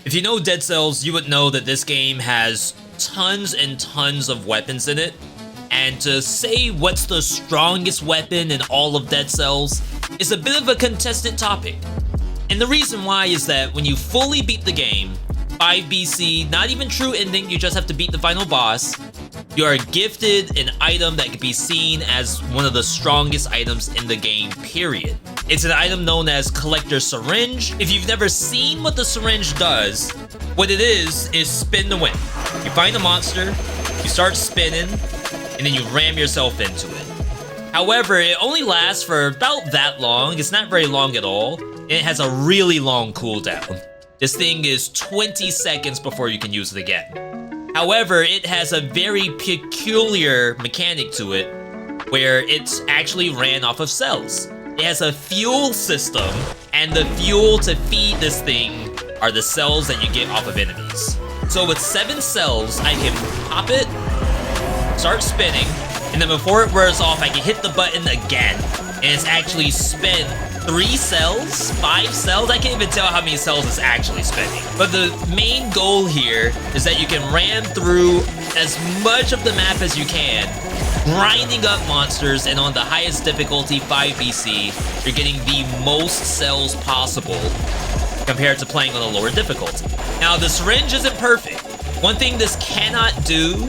If you know Dead Cells, you would know that this game has tons and tons of weapons in it. And to say what's the strongest weapon in all of Dead Cells is a bit of a contested topic. And the reason why is that when you fully beat the game, 5BC, not even true ending, you just have to beat the final boss, you are gifted an item that can be seen as one of the strongest items in the game, period. It's an item known as Collector Syringe. If you've never seen what the syringe does, what it is spin to win. You find a monster, you start spinning, and then you ram yourself into it. However, it only lasts for about that long. It's not very long at all, and it has a really long cooldown. This thing is 20 seconds before you can use it again. However, it has a very peculiar mechanic to it where it's actually ran off of cells. It has a fuel system, and the fuel to feed this thing are the cells that you get off of enemies. So with 7 cells, I can pop it, start spinning, and then before it wears off, I can hit the button again, and it's actually spent 3 cells, 5 cells. I can't even tell how many cells it's actually spending. But the main goal here is that you can ram through as much of the map as you can, grinding up monsters, and on the highest difficulty, 5BC, you're getting the most cells possible compared to playing on a lower difficulty. Now, the syringe isn't perfect. One thing this cannot do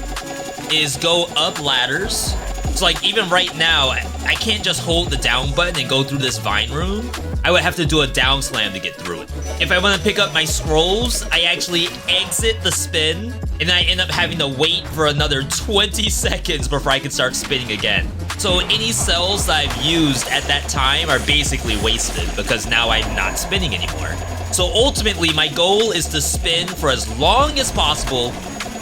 is go up ladders. So like even right now, I can't just hold the down button and go through this vine room. I would have to do a down slam to get through it. If I want to pick up my scrolls, I actually exit the spin, and then I end up having to wait for another 20 seconds before I can start spinning again. So any cells that I've used at that time are basically wasted because now I'm not spinning anymore. So ultimately, my goal is to spin for as long as possible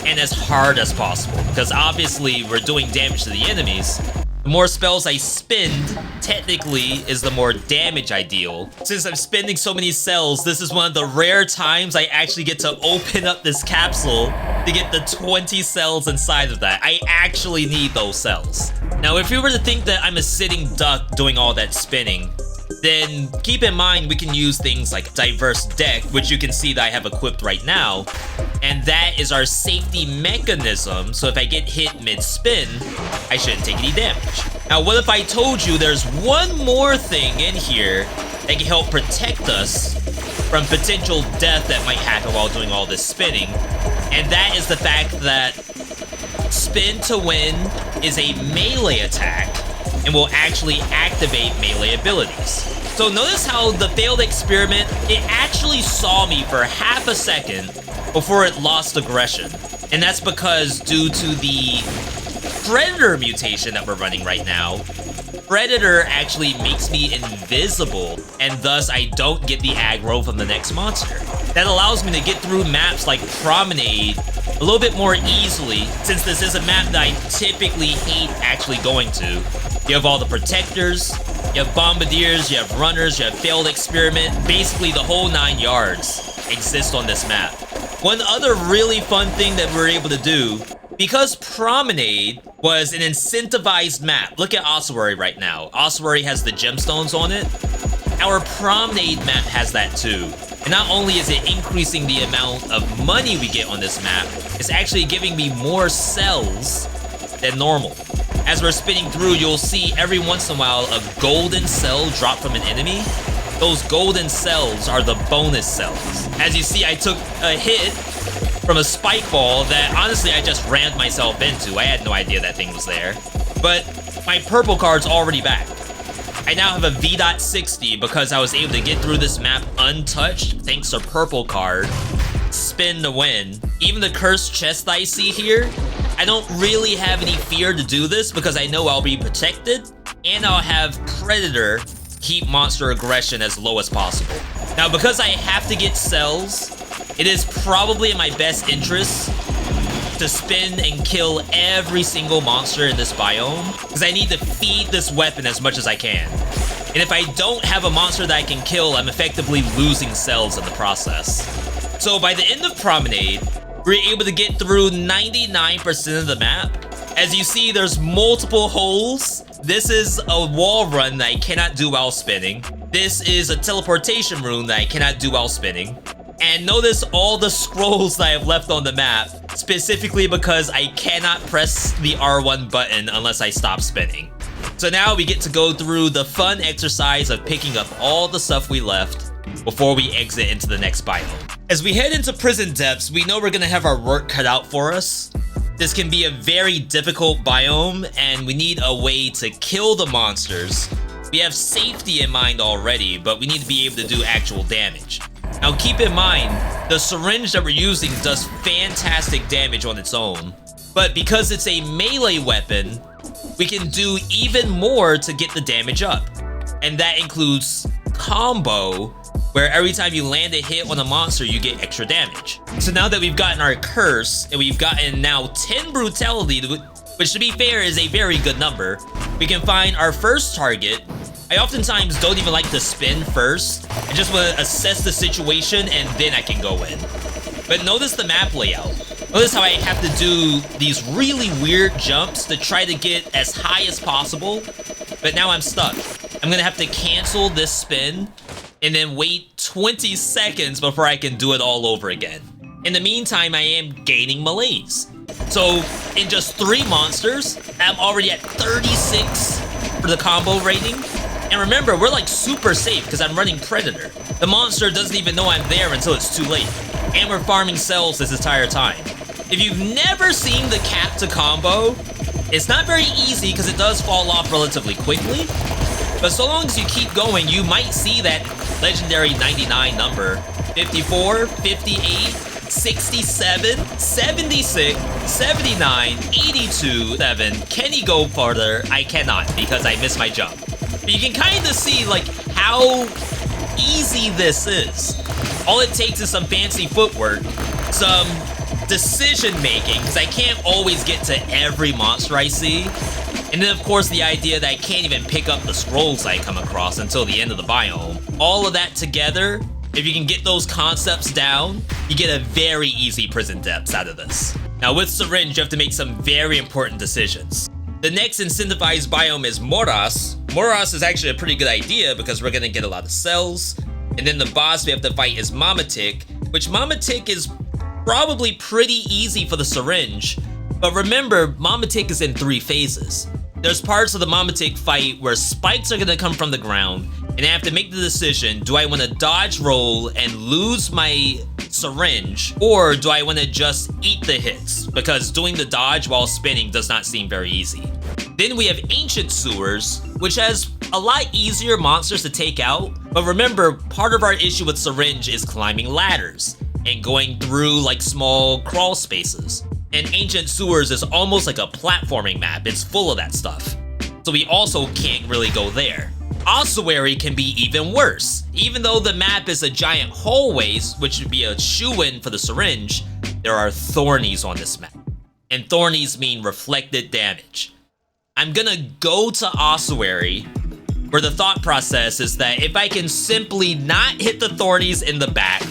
and as hard as possible, because obviously we're doing damage to the enemies. The more spells I spend, technically, is the more damage I deal. Since I'm spending so many cells, this is one of the rare times I actually get to open up this capsule to get the 20 cells inside of that. I actually need those cells. Now, if you were to think that I'm a sitting duck doing all that spinning, then keep in mind we can use things like Diverse Deck, which you can see that I have equipped right now, and that is our safety mechanism, so if I get hit mid-spin, I shouldn't take any damage. Now, what if I told you there's one more thing in here that can help protect us from potential death that might happen while doing all this spinning, and that is the fact that Spin to Win is a melee attack and will actually activate melee abilities. So notice how the failed experiment, it actually saw me for half a second before it lost aggression. And that's because due to the Predator mutation that we're running right now, Predator actually makes me invisible, and thus I don't get the aggro from the next monster. That allows me to get through maps like Promenade a little bit more easily, since this is a map that I typically hate actually going to. You have all the protectors, you have bombardiers, you have runners, you have failed experiment. Basically, the whole 9 yards exist on this map. One other really fun thing that we're able to do, because Promenade was an incentivized map. Look at Ossuary right now. Ossuary has the gemstones on it. Our Promenade map has that too. And not only is it increasing the amount of money we get on this map, it's actually giving me more cells than normal. As we're spinning through, you'll see every once in a while a golden cell drop from an enemy. Those golden cells are the bonus cells. As you see, I took a hit from a spike ball that honestly I just rammed myself into. I had no idea that thing was there. But my purple card's already back. I now have a V.60 because I was able to get through this map untouched thanks to purple card. Spin to win. Even the cursed chest I see here, I don't really have any fear to do this because I know I'll be protected, and I'll have Predator keep monster aggression as low as possible. Now, because I have to get cells, it is probably in my best interest to spin and kill every single monster in this biome, because I need to feed this weapon as much as I can. And if I don't have a monster that I can kill, I'm effectively losing cells in the process. So by the end of Promenade, we're able to get through 99% of the map. As you see, there's multiple holes. This is a wall run that I cannot do while spinning. This is a teleportation room that I cannot do while spinning. And notice all the scrolls that I have left on the map, specifically because I cannot press the R1 button unless I stop spinning. So now we get to go through the fun exercise of picking up all the stuff we left before we exit into the next biome. As we head into prison depths, we know we're gonna have our work cut out for us. This can be a very difficult biome, and we need a way to kill the monsters. We have safety in mind already, but we need to be able to do actual damage. Now keep in mind, the syringe that we're using does fantastic damage on its own, but because it's a melee weapon, we can do even more to get the damage up. And that includes combo, where every time you land a hit on a monster, you get extra damage. So now that we've gotten our curse, and we've gotten now 10 brutality, which to be fair is a very good number, we can find our first target. I oftentimes don't even like to spin first. I just want to assess the situation and then I can go in. But notice the map layout. Notice how I have to do these really weird jumps to try to get as high as possible. But now I'm stuck. I'm gonna have to cancel this spin and then wait 20 seconds before I can do it all over again. In the meantime, I am gaining malaise. So in just 3 monsters, I'm already at 36 for the combo rating. And remember, we're like super safe because I'm running Predator. The monster doesn't even know I'm there until it's too late. And we're farming cells this entire time. If you've never seen the cap to combo, it's not very easy because it does fall off relatively quickly. But so long as you keep going, you might see that legendary 99 number. 54, 58, 67, 76, 79, 82, 7. Can he go further? I cannot because I missed my jump. But you can kind of see like how easy this is. All it takes is some fancy footwork, some decision making, because I can't always get to every monster I see. And then of course the idea that I can't even pick up the scrolls I come across until the end of the biome. All of that together, if you can get those concepts down, you get a very easy prison depths out of this. Now with Syringe, you have to make some very important decisions. The next incentivized biome is Moras. Moras is actually a pretty good idea because we're gonna get a lot of cells. And then the boss we have to fight is Mamatic, which Mamatic is probably pretty easy for the Syringe. But remember, Mamatic is in 3 phases. There's parts of the Mamatic fight where spikes are gonna come from the ground, and I have to make the decision, do I wanna dodge roll and lose my Syringe, or do I wanna just eat the hits? Because doing the dodge while spinning does not seem very easy. Then we have Ancient Sewers, which has a lot easier monsters to take out, but remember, part of our issue with Syringe is climbing ladders and going through like small crawl spaces. And Ancient Sewers is almost like a platforming map. It's full of that stuff. So we also can't really go there. Ossuary can be even worse. Even though the map is a giant hallways, which would be a shoo-in for the Syringe, there are thornies on this map. And thornies mean reflected damage. I'm gonna go to Ossuary, where the thought process is that if I can simply not hit the thornies in the back,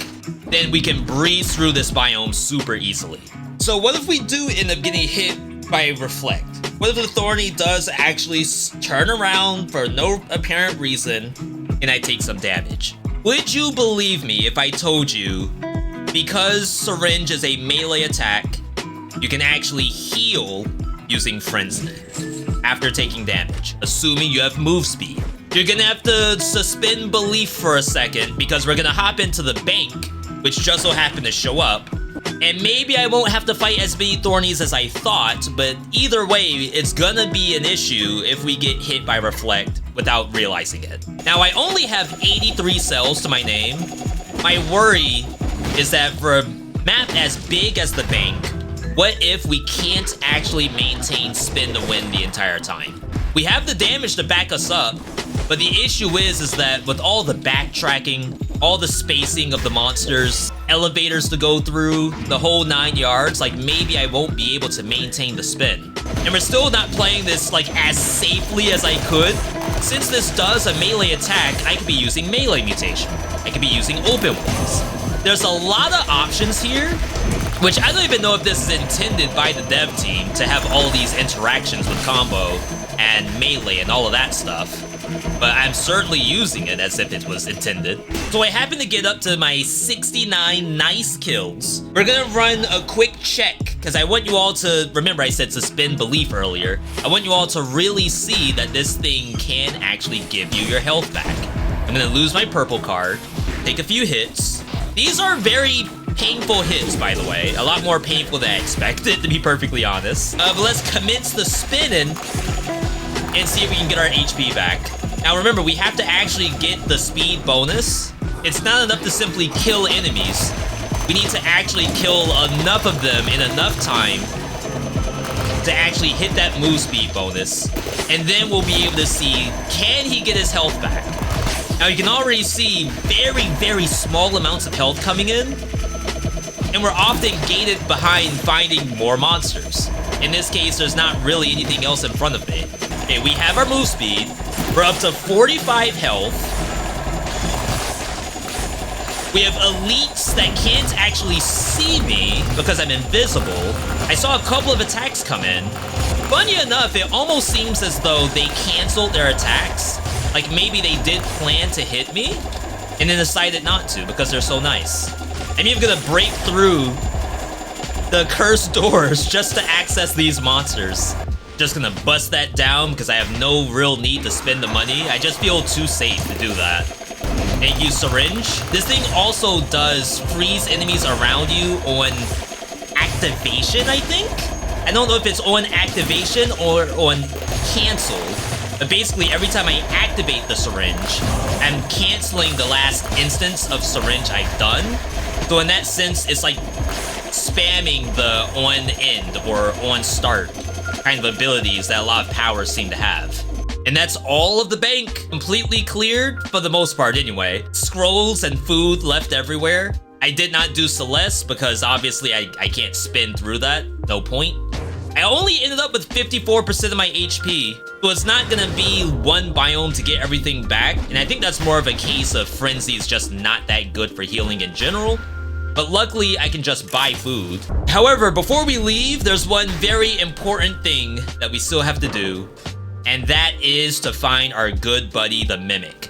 then we can breeze through this biome super easily. So what if we do end up getting hit by Reflect? What if the Thorny does actually turn around for no apparent reason and I take some damage? Would you believe me if I told you, because Syringe is a melee attack, you can actually heal using Frenzy after taking damage, assuming you have move speed? You're gonna have to suspend belief for a second because we're gonna hop into the bank, which just so happened to show up. And maybe I won't have to fight as many Thornies as I thought, but either way, it's gonna be an issue if we get hit by Reflect without realizing it. Now, I only have 83 cells to my name. My worry is that for a map as big as the bank, what if we can't actually maintain spin to win the entire time? We have the damage to back us up, but the issue is that with all the backtracking, all the spacing of the monsters, elevators to go through, the whole 9 yards, like maybe I won't be able to maintain the spin. And we're still not playing this like as safely as I could. Since this does a melee attack, I could be using melee mutation. I could be using open walls. There's a lot of options here, which I don't even know if this is intended by the dev team to have all these interactions with combo and melee and all of that stuff. but I'm certainly using it as if it was intended. So I happen to get up to my 69 nice kills. We're gonna run a quick check, because I want you all to, remember I said suspend belief earlier. I want you all to really see that this thing can actually give you your health back. I'm gonna lose my purple card, take a few hits. These are very painful hits, by the way. A lot more painful than I expected, to be perfectly honest. But let's commence the spinning and see if we can get our HP back. Now remember, we have to actually get the speed bonus. It's not enough to simply kill enemies. We need to actually kill enough of them in enough time to actually hit that move speed bonus. And then we'll be able to see, can he get his health back? Now you can already see very, very small amounts of health coming in. And we're often gated behind finding more monsters. In this case, there's not really anything else in front of me. Okay, we have our move speed. We're up to 45 health. We have elites that can't actually see me because I'm invisible. I saw a couple of attacks come in. Funny enough, it almost seems as though they canceled their attacks. Like maybe they did plan to hit me and then decided not to because they're so nice. I'm even gonna break through the cursed doors just to access these monsters. Just gonna bust that down because I have no real need to spend the money. I just feel too safe to do that. Thank you, Syringe. This thing also does freeze enemies around you on activation, I think? I don't know if it's on activation or on cancel. But basically, every time I activate the Syringe, I'm canceling the last instance of Syringe I've done. So in that sense, it's like spamming the on end or on start kind of abilities that a lot of powers seem to have. And that's all of the bank completely cleared for the most part anyway. Scrolls and food left everywhere. I did not do Celeste because obviously I can't spin through that. No point. I only ended up with 54% of my HP, so it's not gonna be one biome to get everything back, and I think that's more of a case of Frenzy is just not that good for healing in general, but luckily I can just buy food. However, before we leave, there's one very important thing that we still have to do, and that is to find our good buddy, the Mimic.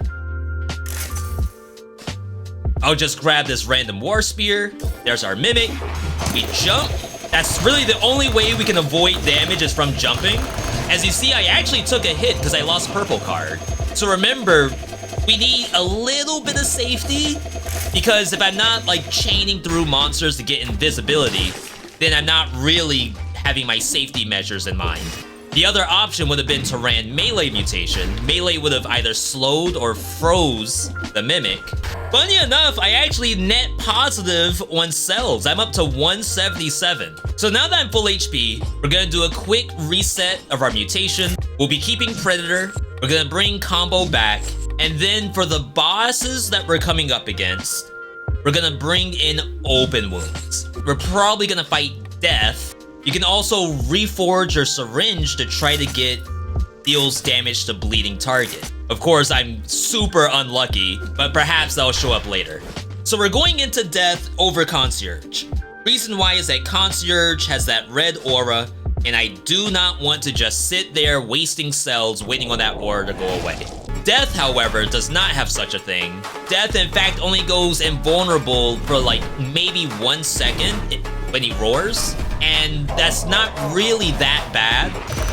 I'll just grab this random war spear. There's our Mimic. We jump. That's really the only way we can avoid damage is from jumping. As you see, I actually took a hit because I lost purple card. So remember, we need a little bit of safety because if I'm not like chaining through monsters to get invisibility, then I'm not really having my safety measures in mind. The other option would have been to ran Melee mutation. Melee would have either slowed or froze the Mimic. Funny enough, I actually net positive on cells. I'm up to 177. So now that I'm full HP, we're gonna do a quick reset of our mutation. We'll be keeping Predator. We're gonna bring Combo back. And then for the bosses that we're coming up against, we're gonna bring in Open Wounds. We're probably gonna fight Death. You can also reforge your Syringe to try to get deals damage to bleeding target. Of course, I'm super unlucky, but perhaps that'll show up later. So we're going into Death over Concierge. Reason why is that Concierge has that red aura, and I do not want to just sit there wasting cells waiting on that aura to go away. Death, however, does not have such a thing. Death, in fact, only goes invulnerable for like maybe 1 second when he roars, and that's not really that bad.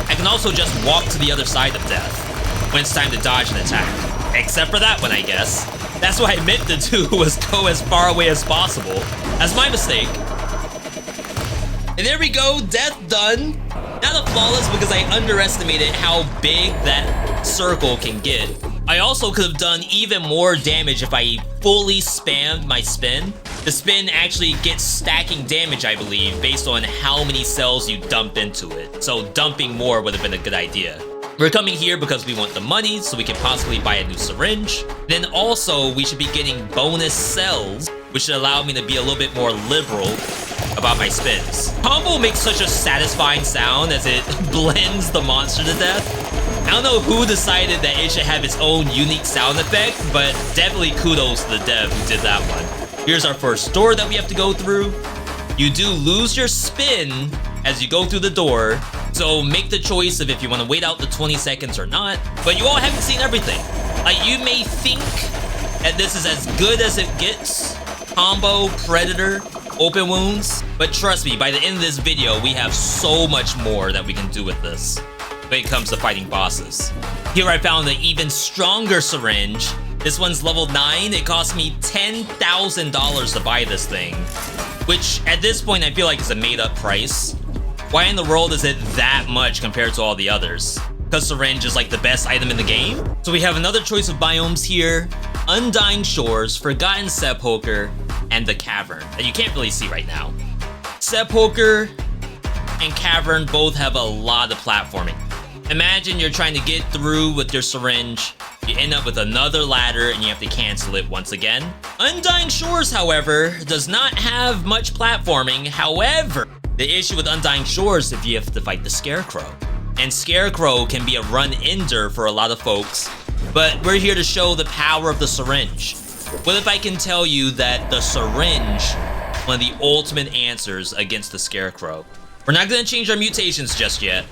I can also just walk to the other side of Death when it's time to dodge an attack. Except for that one, I guess. That's what I meant to do, was go as far away as possible. That's my mistake. And there we go, Death done. Not a flawless because I underestimated how big that circle can get. I also could have done even more damage if I fully spammed my spin. The spin actually gets stacking damage, I believe, based on how many cells you dump into it. So dumping more would have been a good idea. We're coming here because we want the money, so we can possibly buy a new Syringe. Then also, we should be getting bonus cells, which should allow me to be a little bit more liberal about my spins. Combo makes such a satisfying sound as it blends the monster to death. I don't know who decided that it should have its own unique sound effect, but definitely kudos to the dev who did that one. Here's our first door that we have to go through. You do lose your spin as you go through the door, So make the choice of if you want to wait out the 20 seconds or not, but you all haven't seen everything. Like, you may think that this is as good as it gets, combo, predator, open wounds, but trust me, by the end of this video, we have so much more that we can do with this when it comes to fighting bosses. Here I found an even stronger syringe. This one's level 9. It cost me $10,000 to buy this thing, which at this point I feel like is a made-up price. Why in the world is it that much compared to all the others? Because Syringe is like the best item in the game? So we have another choice of biomes here. Undying Shores, Forgotten Sepulcher, and the Cavern that you can't really see right now. Sepulcher and Cavern both have a lot of platforming. Imagine you're trying to get through with your syringe, you end up with another ladder and you have to cancel it once again. Undying Shores, however, does not have much platforming. However, the issue with Undying Shores is if you have to fight the Scarecrow. And Scarecrow can be a run-ender for a lot of folks, but we're here to show the power of the syringe. What if I can tell you that the syringe, one of the ultimate answers against the Scarecrow? We're not gonna change our mutations just yet,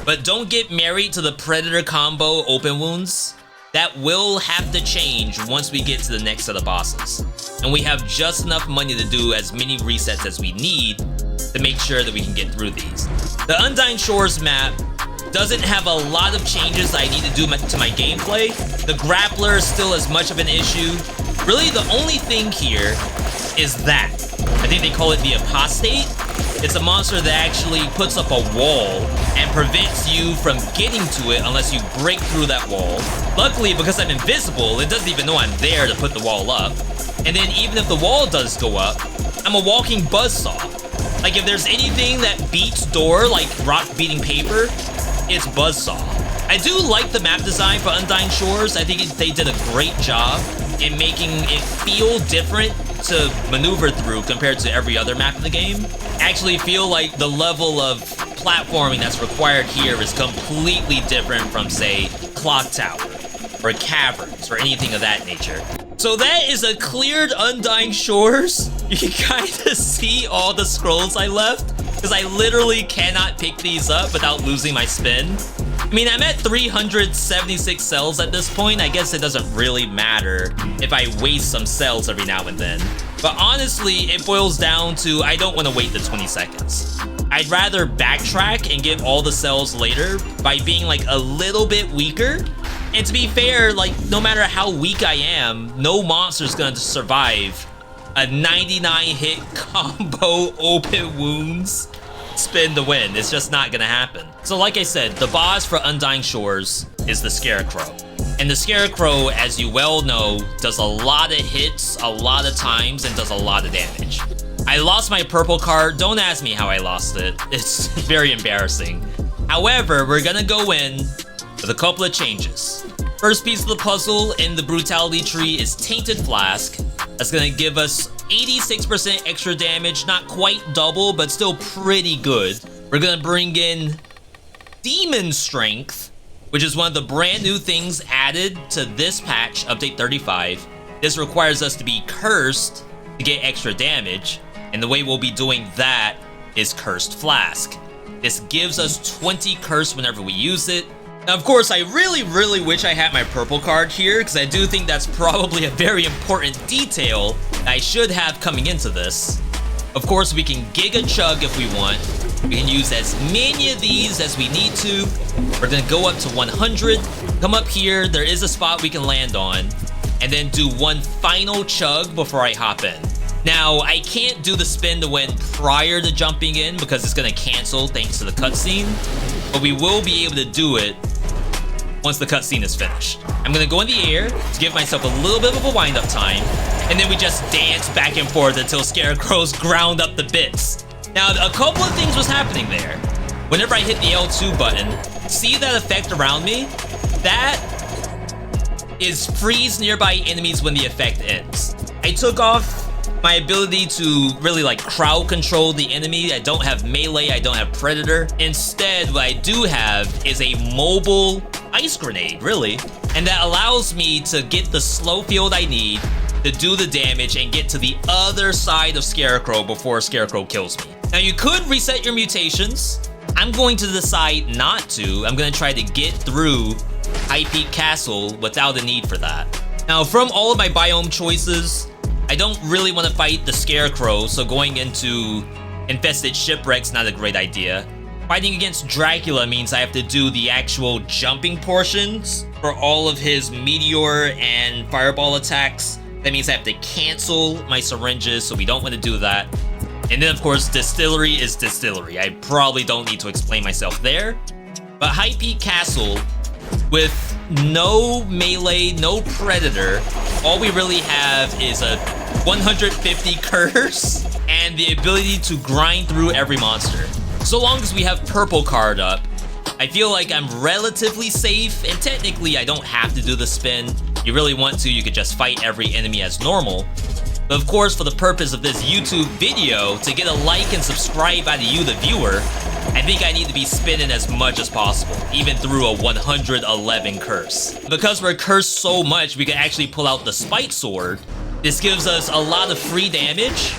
but don't get married to the Predator combo open wounds. That will have to change once we get to the next set of bosses. And we have just enough money to do as many resets as we need to make sure that we can get through these. The Undying Shores map doesn't have a lot of changes that I need to do to my gameplay. The grappler is still as much of an issue. Really, the only thing here is that. I think they call it the Apostate. It's a monster that actually puts up a wall and prevents you from getting to it unless you break through that wall. Luckily, because I'm invisible, it doesn't even know I'm there to put the wall up. And then even if the wall does go up, I'm a walking buzzsaw. Like, if there's anything that beats door, like rock beating paper, it's buzzsaw. I do like the map design for Undying Shores. I think they did a great job in making it feel different to maneuver through compared to every other map in the game. I actually feel like the level of platforming that's required here is completely different from, say, Clock Tower or Caverns or anything of that nature. So that is a cleared Undying Shores. You can kind of see all the scrolls I left, because I literally cannot pick these up without losing my spin. I mean, I'm at 376 cells at this point. I guess it doesn't really matter if I waste some cells every now and then. But honestly, it boils down to I don't want to wait the 20 seconds. I'd rather backtrack and get all the cells later by being like a little bit weaker. And to be fair, like, no matter how weak I am, no monster's gonna survive a 99 hit combo open wounds spin to win. It's just not gonna happen. So like I said, the boss for Undying Shores is the Scarecrow. And the Scarecrow, as you well know, does a lot of hits, a lot of times, and does a lot of damage. I lost my purple card. Don't ask me how I lost it. It's very embarrassing. However, we're gonna go in with a couple of changes. First piece of the puzzle in the brutality tree is Tainted Flask. That's gonna give us 86% extra damage, not quite double, but still pretty good. We're gonna bring in Demon Strength, which is one of the brand new things added to this patch, update 35. This requires us to be cursed to get extra damage, and the way we'll be doing that is Cursed Flask. This gives us 20 curse whenever we use it. Now, of course, I really wish I had my purple card here, because I do think that's probably a very important detail that I should have coming into this. Of course, we can Giga Chug if we want. We can use as many of these as we need to. We're gonna go up to 100, come up here, there is a spot we can land on, and then do one final chug before I hop in. Now, I can't do the spin to win prior to jumping in because it's gonna cancel thanks to the cutscene, but we will be able to do it once the cutscene is finished. I'm gonna go in the air to give myself a little bit of a wind-up time, and then we just dance back and forth until Scarecrows ground up the bits. Now, a couple of things was happening there. Whenever I hit the L2 button, see that effect around me? That is freeze nearby enemies when the effect ends. I took off my ability to really like crowd control the enemy. I don't have melee, I don't have predator. Instead, what I do have is a mobile ice grenade, really. And that allows me to get the slow field I need to do the damage and get to the other side of Scarecrow before Scarecrow kills me. Now, you could reset your mutations. I'm going to decide not to. I'm going to try to get through High Peak Castle without the need for that. Now, from all of my biome choices, I don't really want to fight the Scarecrow, so going into Infested Shipwreck's not a great idea. Fighting against Dracula means I have to do the actual jumping portions for all of his meteor and fireball attacks. That means I have to cancel my syringes, so we don't want to do that. And then, of course, Distillery is Distillery. I probably don't need to explain myself there. But High Peak Castle, with no melee, no predator, all we really have is a 150 curse and the ability to grind through every monster. So long as we have purple card up, I feel like I'm relatively safe, and technically I don't have to do the spin. You really want to, you could just fight every enemy as normal. But of course, for the purpose of this YouTube video, to get a like and subscribe out of you, the viewer, I think I need to be spinning as much as possible, even through a 111 curse. Because we're cursed so much, we can actually pull out the Spite Sword. This gives us a lot of free damage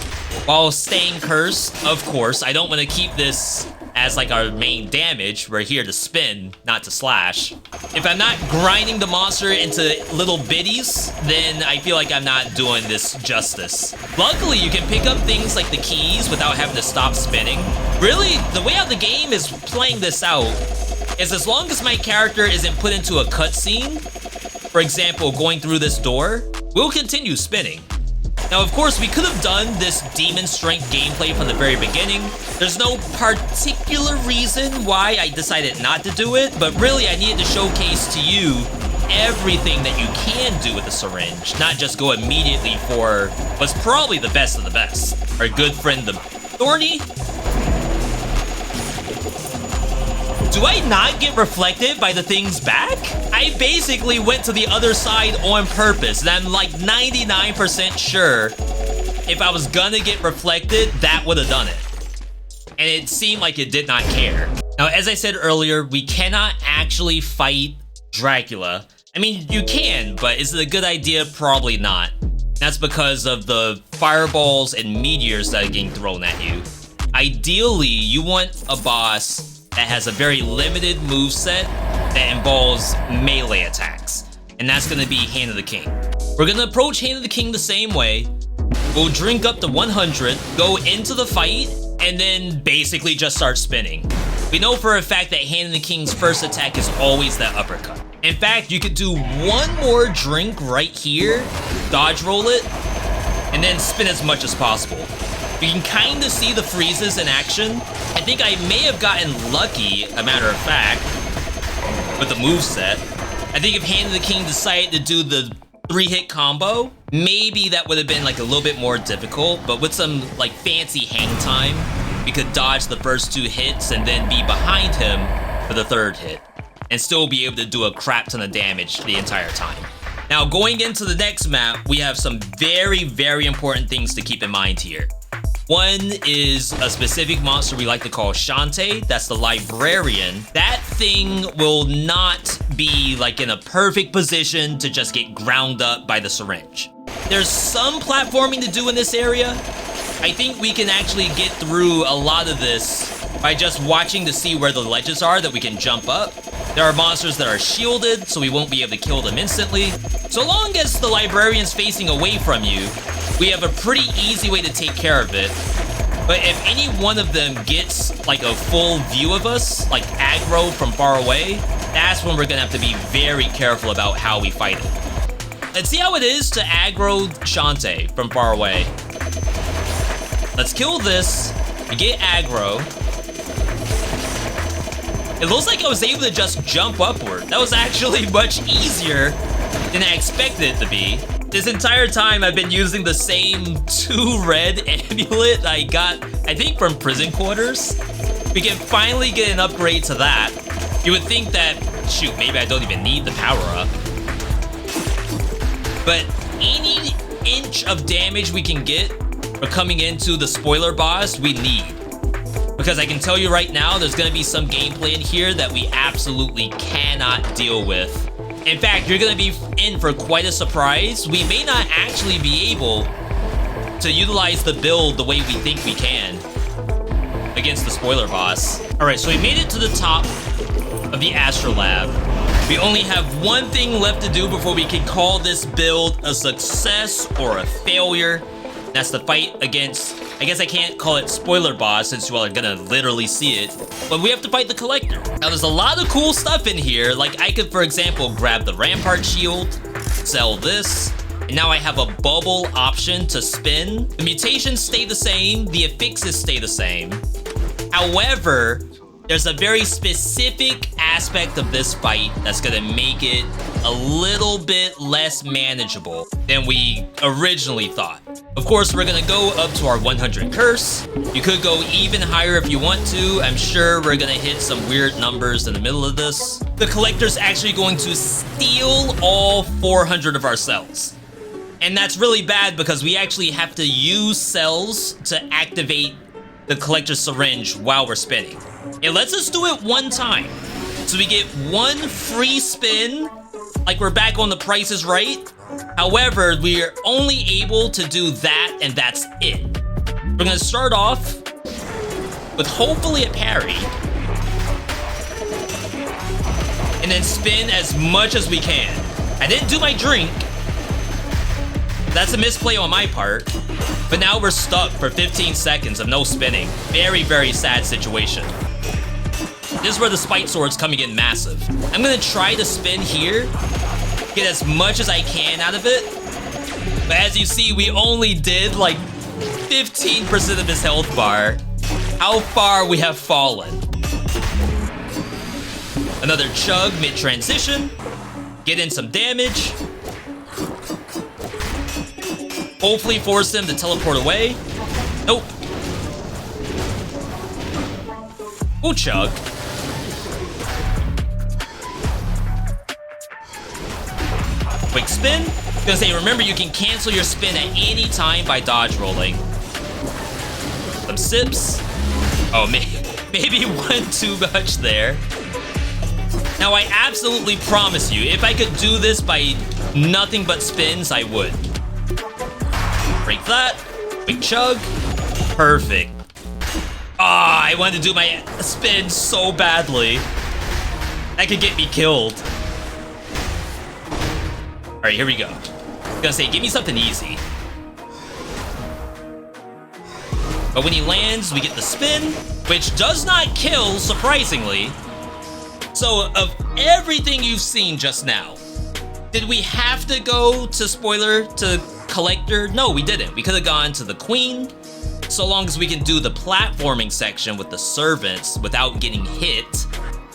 while staying cursed. Of course, I don't want to keep this as like our main damage. We're here to spin, not to slash. If I'm not grinding the monster into little bitties, then I feel like I'm not doing this justice. Luckily, you can pick up things like the keys without having to stop spinning. Really, the way out the game is playing this out is as long as my character isn't put into a cutscene, for example, going through this door, we'll continue spinning. Now, of course, we could have done this Demon Strength gameplay from the very beginning. There's no particular reason why I decided not to do it, but really I needed to showcase to you everything that you can do with the syringe, not just go immediately for what's probably the best of the best. Our good friend, the Thorny. Do I not get reflected by the things back? I basically went to the other side on purpose, and I'm like 99% sure if I was gonna get reflected, that would have done it. And it seemed like it did not care. Now, as I said earlier, we cannot actually fight Dracula. I mean, you can, but is it a good idea? Probably not. That's because of the fireballs and meteors that are getting thrown at you. Ideally, you want a boss that has a very limited moveset that involves melee attacks. And that's gonna be Hand of the King. We're gonna approach Hand of the King the same way. We'll drink up to 100, go into the fight, and then basically just start spinning. We know for a fact that Hand of the King's first attack is always that uppercut. In fact, you could do one more drink right here, dodge roll it, and then spin as much as possible. You can kind of see the freezes in action. I think I may have gotten lucky, a matter of fact, with the moveset. I think if Hand of the King decided to do the 3-hit combo, maybe that would have been like a little bit more difficult, but with some like fancy hang time, we could dodge the first 2 hits and then be behind him for the 3rd hit, and still be able to do a crap ton of damage the entire time. Now, going into the next map, we have some very, very important things to keep in mind here. One is a specific monster we like to call Shantae. That's the librarian. That thing will not be like in a perfect position to just get ground up by the syringe. There's some platforming to do in this area. I think we can actually get through a lot of this by just watching to see where the ledges are that we can jump up. There are monsters that are shielded, so we won't be able to kill them instantly. So long as the librarian's facing away from you, we have a pretty easy way to take care of it. But if any one of them gets like a full view of us, like aggro from far away, that's when we're gonna have to be very careful about how we fight it. Let's see how it is to aggro Shantae from far away. Let's kill this, we get aggro. It looks like I was able to just jump upward. That was actually much easier than I expected it to be. This entire time, I've been using the same 2 red amulet I got, I think, from prison quarters. We can finally get an upgrade to that. You would think that, shoot, maybe I don't even need the power-up. But any inch of damage we can get for coming into the spoiler boss, we need. Because I can tell you right now, there's gonna be some gameplay in here that we absolutely cannot deal with. In fact, you're gonna be in for quite a surprise. We may not actually be able to utilize the build the way we think we can. against the spoiler boss. All right, so we made it to the top of the Astrolab. We only have one thing left to do before we can call this build a success or a failure. That's the fight against, I guess I can't call it spoiler boss since you all are gonna literally see it, but we have to fight the Collector. Now there's a lot of cool stuff in here. Like I could, for example, grab the Rampart Shield, sell this, and now I have a bubble option to spin. The mutations stay the same, the affixes stay the same. However, there's a very specific aspect of this fight that's gonna make it a little bit less manageable than we originally thought. Of course, we're gonna go up to our 100 curse. You could go even higher if you want to. I'm sure we're gonna hit some weird numbers in the middle of this. The Collector's actually going to steal all 400 of our cells. And that's really bad because we actually have to use cells to activate the Collector's Syringe while we're spinning. It lets us do it one time. So we get one free spin, like we're back on The Price is Right. However, we are only able to do that, and that's it. We're gonna start off with hopefully a parry, and then spin as much as we can. I didn't do my drink. That's a misplay on my part. But now we're stuck for 15 seconds of no spinning. Very, very sad situation. This is where the Spite Sword's coming in massive. I'm gonna try to spin here, get as much as I can out of it. But as you see, we only did like 15% of his health bar. How far we have fallen. Another chug mid-transition. Get in some damage. Hopefully force him to teleport away. Nope. We'll chug. Quick spin. Gonna say, remember you can cancel your spin at any time by dodge rolling. Some sips. Oh, maybe one too much there. Now I absolutely promise you, if I could do this by nothing but spins, I would. Break that. Quick chug. Perfect. Ah, I wanted to do my spin so badly. That could get me killed. All right, here we go. I was gonna say, give me something easy. But when he lands, we get the spin, which does not kill, surprisingly. So, of everything you've seen just now, did we have to go to spoiler to Collector? No, we didn't. We could have gone to the Queen, so long as we can do the platforming section with the servants without getting hit.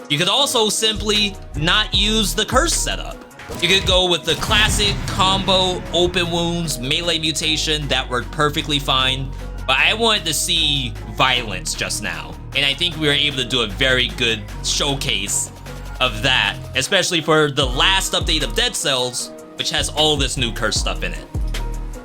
You could also simply not use the curse setup. You could go with the classic combo open wounds melee mutation. That worked perfectly fine. But I wanted to see violence just now, and I think we were able to do a very good showcase of that, especially for the last update of Dead Cells, which has all this new curse stuff in it.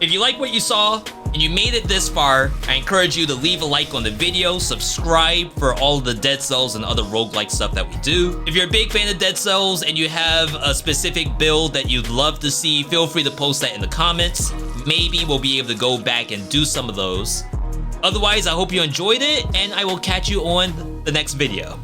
If you like what you saw and you made it this far, I encourage you to leave a like on the video, subscribe for all of the Dead Cells and other roguelike stuff that we do. If you're a big fan of Dead Cells and you have a specific build that you'd love to see, feel free to post that in the comments. Maybe we'll be able to go back and do some of those. Otherwise, I hope you enjoyed it, and I will catch you on the next video.